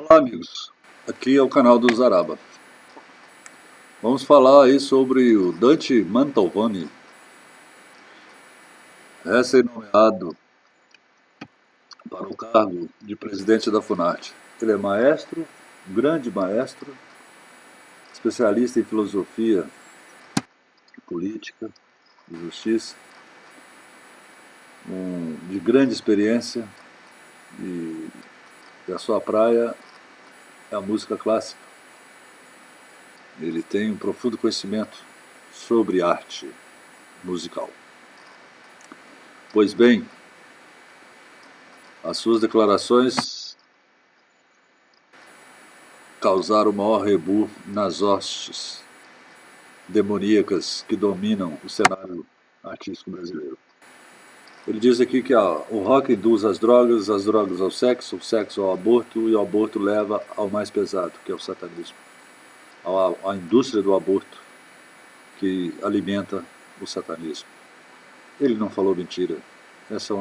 Olá amigos, aqui é o canal do Zaraba. Vamos falar aí sobre o Dante Mantovani, recém-nomeado para o cargo de presidente da Funarte. Ele é maestro, grande maestro, especialista em filosofia, política e justiça, de grande experiência, e a sua praia é a música clássica. Ele tem um profundo conhecimento sobre arte musical. Pois bem, as suas declarações causaram o maior rebu nas hostes demoníacas que dominam o cenário artístico brasileiro. Ele diz aqui que o rock induz as drogas ao sexo, o sexo ao aborto e o aborto leva ao mais pesado, que é o satanismo, à indústria do aborto que alimenta o satanismo. Ele não falou mentira. Essa é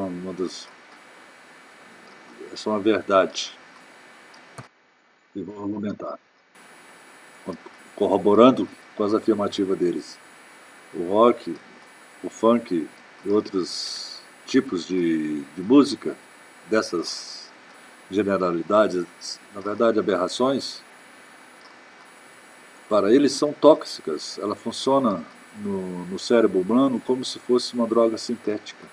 uma verdade. E vou argumentar, corroborando com as afirmativas deles. O rock, o funk e outros tipos de música, dessas generalidades, na verdade aberrações, para eles são tóxicas. Ela funciona no cérebro humano como se fosse uma droga sintética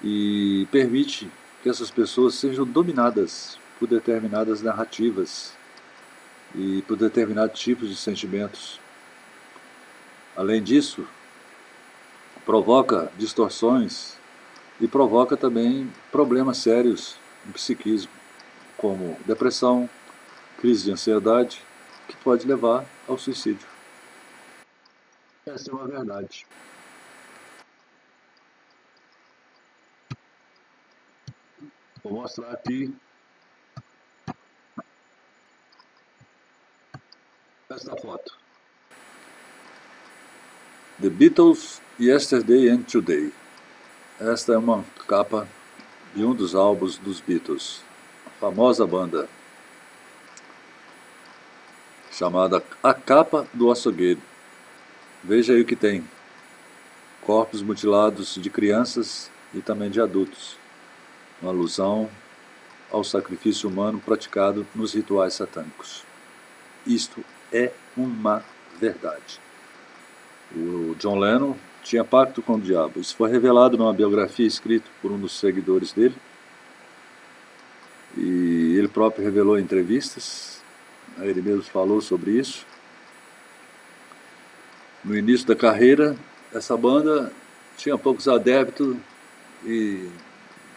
e permite que essas pessoas sejam dominadas por determinadas narrativas e por determinados tipos de sentimentos. Além disso, provoca distorções e provoca também problemas sérios no psiquismo, como depressão, crise de ansiedade, que pode levar ao suicídio. Essa é uma verdade. Vou mostrar aqui esta foto. The Beatles, Yesterday and Today. Esta é uma capa de um dos álbuns dos Beatles, a famosa banda, chamada A Capa do Açougueiro. Veja aí o que tem: corpos mutilados de crianças e também de adultos, uma alusão ao sacrifício humano praticado nos rituais satânicos. Isto é uma verdade. O John Lennon tinha pacto com o diabo. Isso foi revelado numa biografia escrita por um dos seguidores dele. E ele próprio revelou em entrevistas. Ele mesmo falou sobre isso. No início da carreira, essa banda tinha poucos adeptos e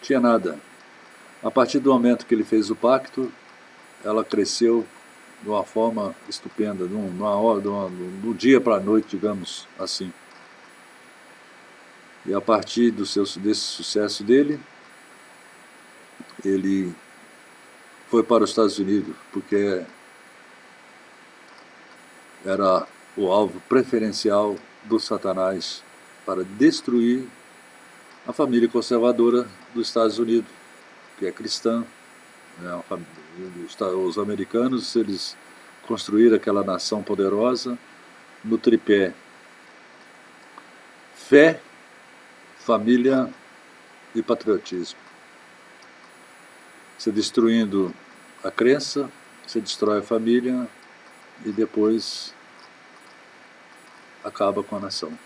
tinha nada. A partir do momento que ele fez o pacto, ela cresceu de uma forma estupenda, do dia para a noite, digamos assim. E a partir desse sucesso dele, ele foi para os Estados Unidos, porque era o alvo preferencial do Satanás para destruir a família conservadora dos Estados Unidos, que é cristã. Os americanos, eles construíram aquela nação poderosa no tripé fé, família e patriotismo. Você destruindo a crença, você destrói a família e depois acaba com a nação.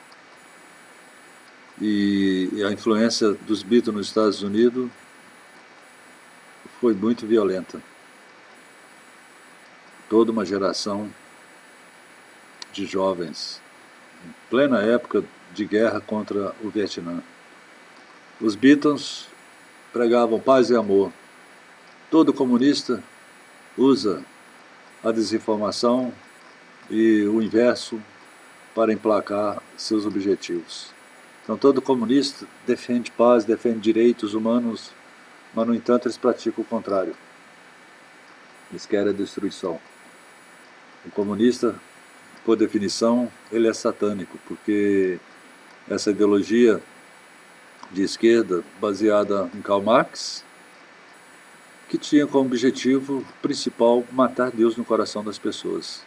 E a influência dos Beatles nos Estados Unidos foi muito violenta. Toda uma geração de jovens, em plena época de guerra contra o Vietnã. Os Beatles pregavam paz e amor. Todo comunista usa a desinformação e o inverso para emplacar seus objetivos. Então todo comunista defende paz, defende direitos humanos, mas no entanto eles praticam o contrário. Eles querem a destruição. O comunista, por definição, ele é satânico, porque essa ideologia de esquerda baseada em Karl Marx, que tinha como objetivo principal matar Deus no coração das pessoas.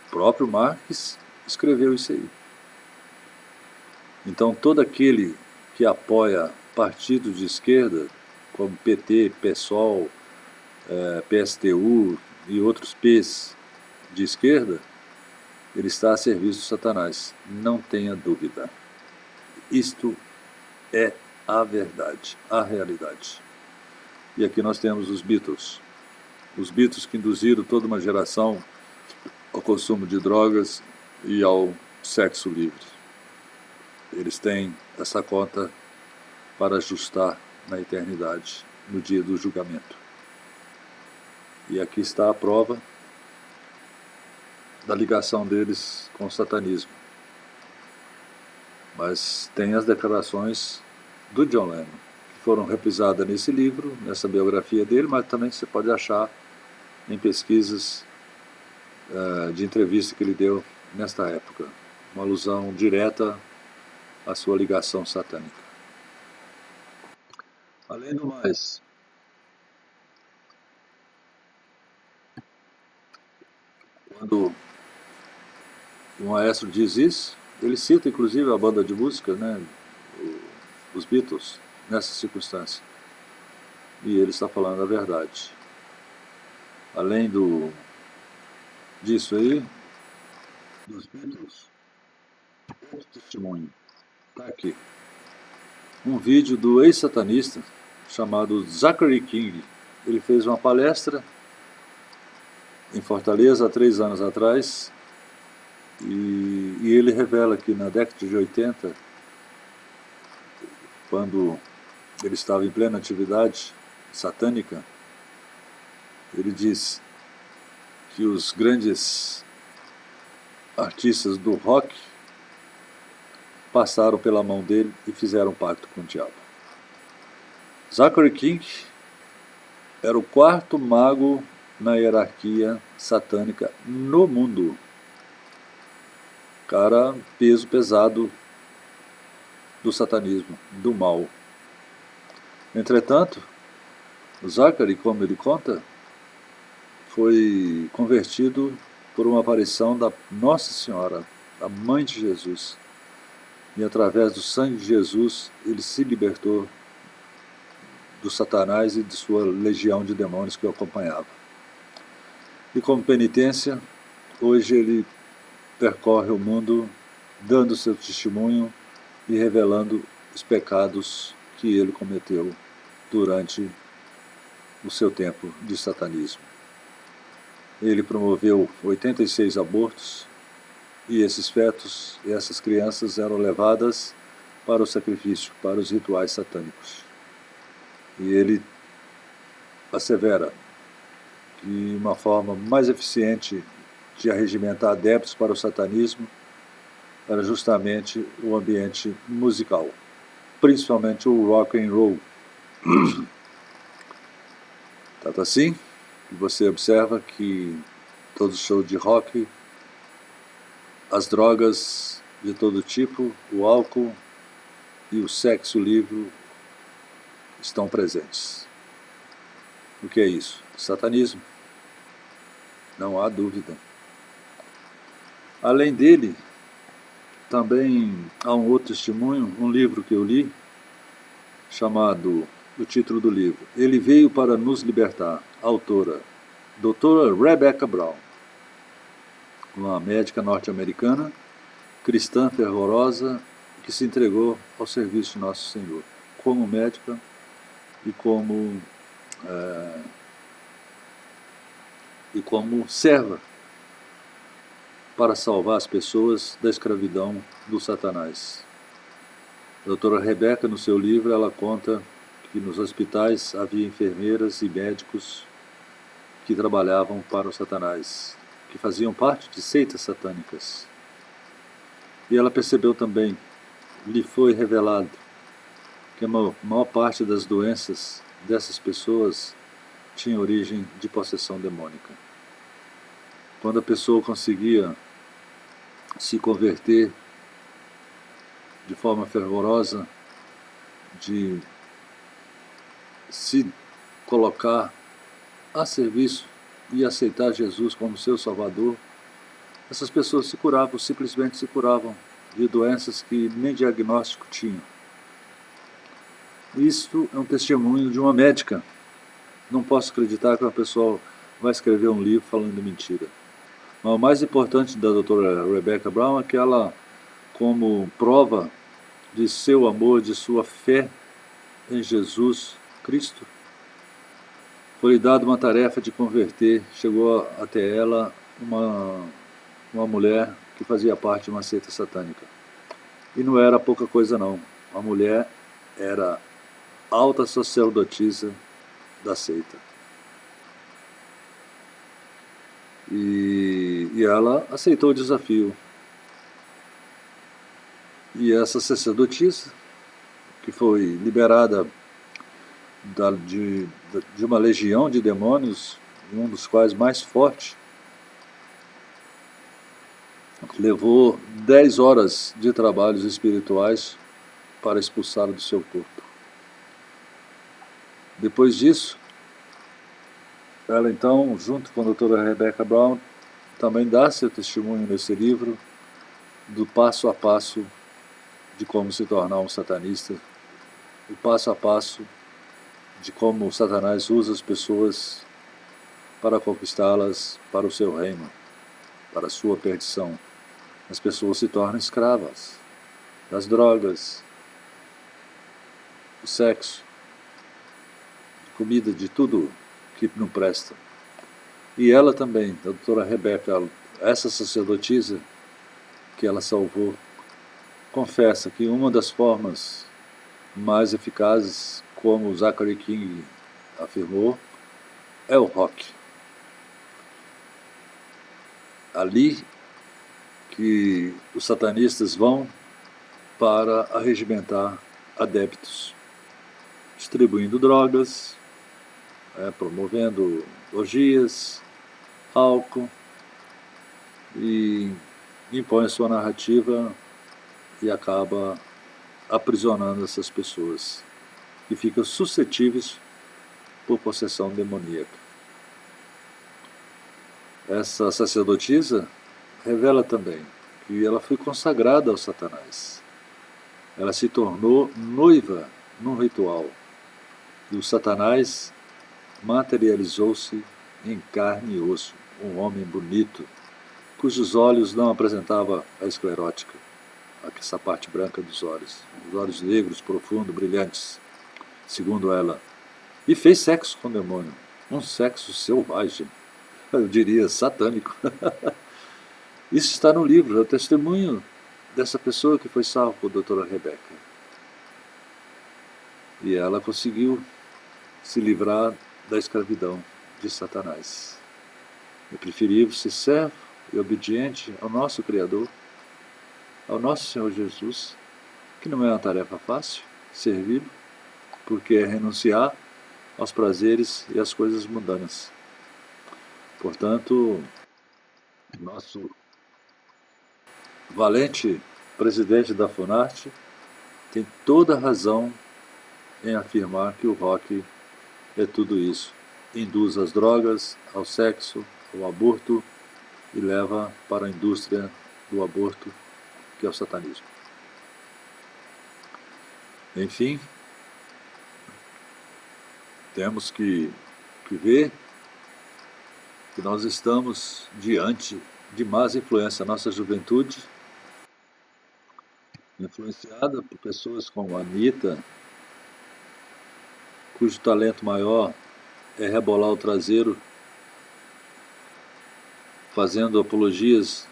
O próprio Marx escreveu isso aí. Então todo aquele que apoia partidos de esquerda, como PT, PSOL, PSTU e outros P's de esquerda, ele está a serviço de Satanás. Não tenha dúvida. Isto é a verdade, a realidade. E aqui nós temos os Beatles. Os Beatles que induziram toda uma geração ao consumo de drogas e ao sexo livre. Eles têm essa conta para ajustar na eternidade, no dia do julgamento. E aqui está a prova da ligação deles com o satanismo. Mas tem as declarações do John Lennon, que foram reprisadas nesse livro, nessa biografia dele, mas também você pode achar em pesquisas de entrevista que ele deu nesta época. Uma alusão direta à sua ligação satânica. Além do mais, quando o maestro diz isso, ele cita inclusive a banda de música, né, os Beatles, nessa circunstância. E ele está falando a verdade. Além disso aí, dos Beatles, outro testemunho. Está aqui. Um vídeo do ex-satanista chamado Zachary King. Ele fez uma palestra em Fortaleza há 3 anos atrás e ele revela que na década de 80, quando ele estava em plena atividade satânica, ele diz que os grandes artistas do rock passaram pela mão dele e fizeram um pacto com o diabo. Zachary King era o 4º mago na hierarquia satânica no mundo. Cara, peso pesado do satanismo, do mal. Entretanto, Zachary, como ele conta, foi convertido por uma aparição da Nossa Senhora, a Mãe de Jesus. E através do sangue de Jesus, ele se libertou do Satanás e de sua legião de demônios que o acompanhava. E como penitência, hoje ele percorre o mundo dando seu testemunho e revelando os pecados que ele cometeu durante o seu tempo de satanismo. Ele promoveu 86 abortos e esses fetos e essas crianças eram levadas para o sacrifício, para os rituais satânicos. E ele assevera que uma forma mais eficiente de arregimentar adeptos para o satanismo era justamente o ambiente musical, principalmente o rock and roll. Tanto assim que você observa que todo show de rock, as drogas de todo tipo, o álcool e o sexo livre estão presentes. O que é isso? Satanismo. Não há dúvida. Além dele, também há um outro testemunho, um livro que eu li, chamado, o título do livro, Ele Veio para Nos Libertar, autora, doutora Rebecca Brown, uma médica norte-americana, cristã fervorosa, que se entregou ao serviço de Nosso Senhor, como médica e como serva para salvar as pessoas da escravidão do Satanás. A doutora Rebeca, no seu livro, ela conta que nos hospitais havia enfermeiras e médicos que trabalhavam para o Satanás, que faziam parte de seitas satânicas. E ela percebeu também, lhe foi revelado, que a maior parte das doenças dessas pessoas tinha origem de possessão demônica. Quando a pessoa conseguia se converter de forma fervorosa, de se colocar a serviço e aceitar Jesus como seu Salvador, essas pessoas se curavam, simplesmente se curavam de doenças que nem diagnóstico tinham. Isto é um testemunho de uma médica. Não posso acreditar que uma pessoa vai escrever um livro falando mentira. Mas o mais importante da doutora Rebecca Brown é que ela, como prova de seu amor, de sua fé em Jesus Cristo, foi dada uma tarefa de converter. Chegou até ela uma mulher que fazia parte de uma seita satânica. E não era pouca coisa não. A mulher era alta sacerdotisa da seita. E ela aceitou o desafio. E essa sacerdotisa, que foi liberada de uma legião de demônios, um dos quais mais forte, levou 10 horas de trabalhos espirituais para expulsá-lo do seu corpo. Depois disso, ela então, junto com a doutora Rebecca Brown, também dá seu testemunho nesse livro do passo a passo de como se tornar um satanista, o passo a passo de como Satanás usa as pessoas para conquistá-las para o seu reino, para a sua perdição. As pessoas se tornam escravas das drogas, do sexo, de comida, de tudo que não presta. E ela também, a doutora Rebecca, essa sacerdotisa que ela salvou, confessa que uma das formas mais eficazes, como Zachary King afirmou, é o rock. Ali que os satanistas vão para arregimentar adeptos, distribuindo drogas, promovendo orgias, álcool, e impõe a sua narrativa e acaba aprisionando essas pessoas que ficam suscetíveis por possessão demoníaca. Essa sacerdotisa revela também que ela foi consagrada ao Satanás. Ela se tornou noiva num ritual. E o Satanás materializou-se em carne e osso, um homem bonito, cujos olhos não apresentavam a esclerótica, essa parte branca dos olhos, os olhos negros, profundos, brilhantes, segundo ela. E fez sexo com o demônio, um sexo selvagem, eu diria satânico. Isso está no livro, é o testemunho dessa pessoa que foi salva por doutora Rebecca. E ela conseguiu se livrar da escravidão de Satanás. É preferível ser servo e obediente ao nosso Criador, ao nosso Senhor Jesus, que não é uma tarefa fácil, servi-lo, porque é renunciar aos prazeres e às coisas mundanas. Portanto, nosso valente presidente da Funarte tem toda a razão em afirmar que o rock é tudo isso. Induz às drogas, ao sexo, ao aborto e leva para a indústria do aborto, que é o satanismo. Enfim, temos que ver que nós estamos diante de más influência. A nossa juventude, influenciada por pessoas como a Anitta, cujo talento maior é rebolar o traseiro, fazendo apologias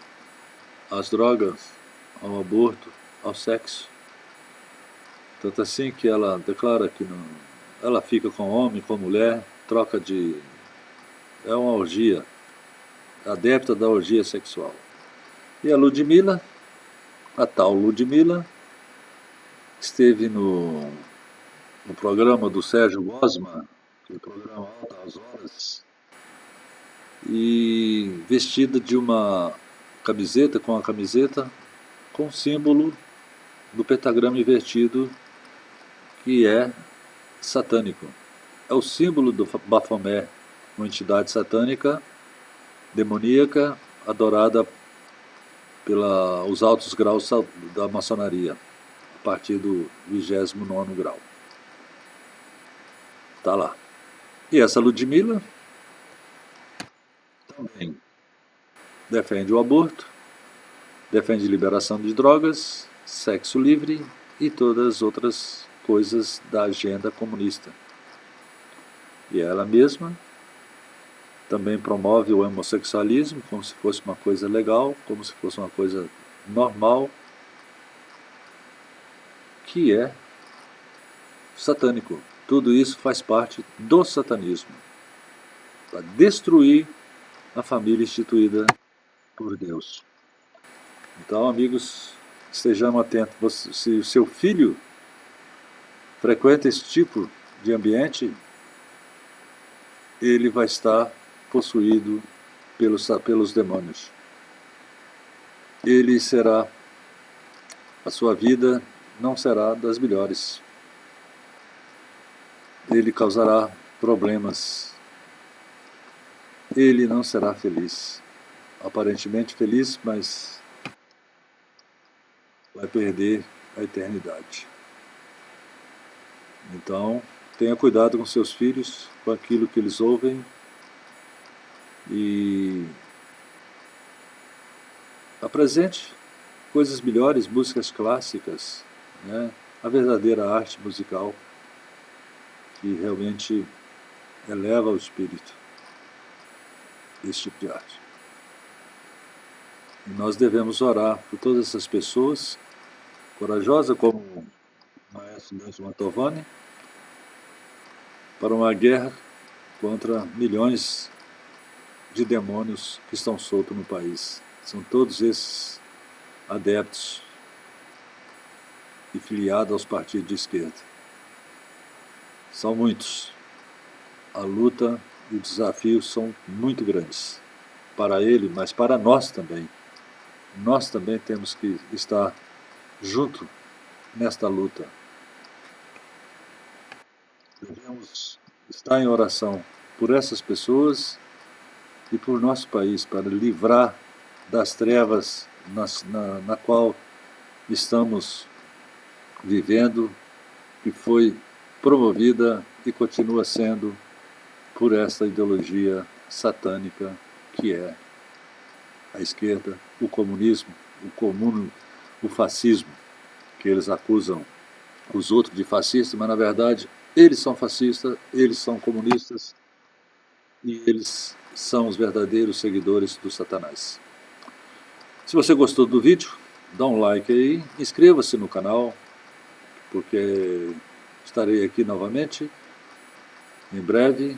às drogas, ao aborto, ao sexo. Tanto assim que ela declara que não, ela fica com homem, com mulher, troca de... é uma orgia, adepta da orgia sexual. E a Ludmilla, a tal Ludmilla, esteve no programa do Sérgio Gosma, que é o programa Altas Horas, e vestida de uma camiseta, com o símbolo do pentagrama invertido, que é satânico. é o símbolo do Baphomet, uma entidade satânica, demoníaca, adorada pelos altos graus da maçonaria, a partir do 29º grau. Está lá. E essa Ludmilla também defende o aborto, defende liberação de drogas, sexo livre e todas as outras coisas da agenda comunista. E ela mesma também promove o homossexualismo como se fosse uma coisa legal, como se fosse uma coisa normal, que é satânico. Tudo isso faz parte do satanismo, para destruir a família instituída por Deus. Então, amigos, estejamos atentos. Se o seu filho frequenta esse tipo de ambiente, ele vai estar possuído pelos demônios. A sua vida não será das melhores. Ele causará problemas. Ele não será feliz. Aparentemente feliz, mas vai perder a eternidade. Então, tenha cuidado com seus filhos, com aquilo que eles ouvem e apresente coisas melhores, músicas clássicas, né? A verdadeira arte musical que realmente eleva o espírito, esse tipo de arte. E nós devemos orar por todas essas pessoas corajosas como o maestro Nelson Mantovani, para uma guerra contra milhões de demônios que estão soltos no país. São todos esses adeptos e filiados aos partidos de esquerda. São muitos. A luta e o desafio são muito grandes para ele, mas para nós também. Nós também temos que estar junto nesta luta. Devemos estar em oração por essas pessoas e por nosso país, para livrar das trevas na qual estamos vivendo, que foi promovida e continua sendo por esta ideologia satânica que é a esquerda, o comunismo, o fascismo, que eles acusam os outros de fascistas, mas na verdade eles são fascistas, eles são comunistas e eles são os verdadeiros seguidores do Satanás. Se você gostou do vídeo, dá um like aí, inscreva-se no canal, porque estarei aqui novamente, em breve,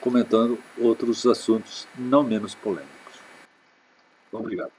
comentando outros assuntos não menos polêmicos. Obrigado.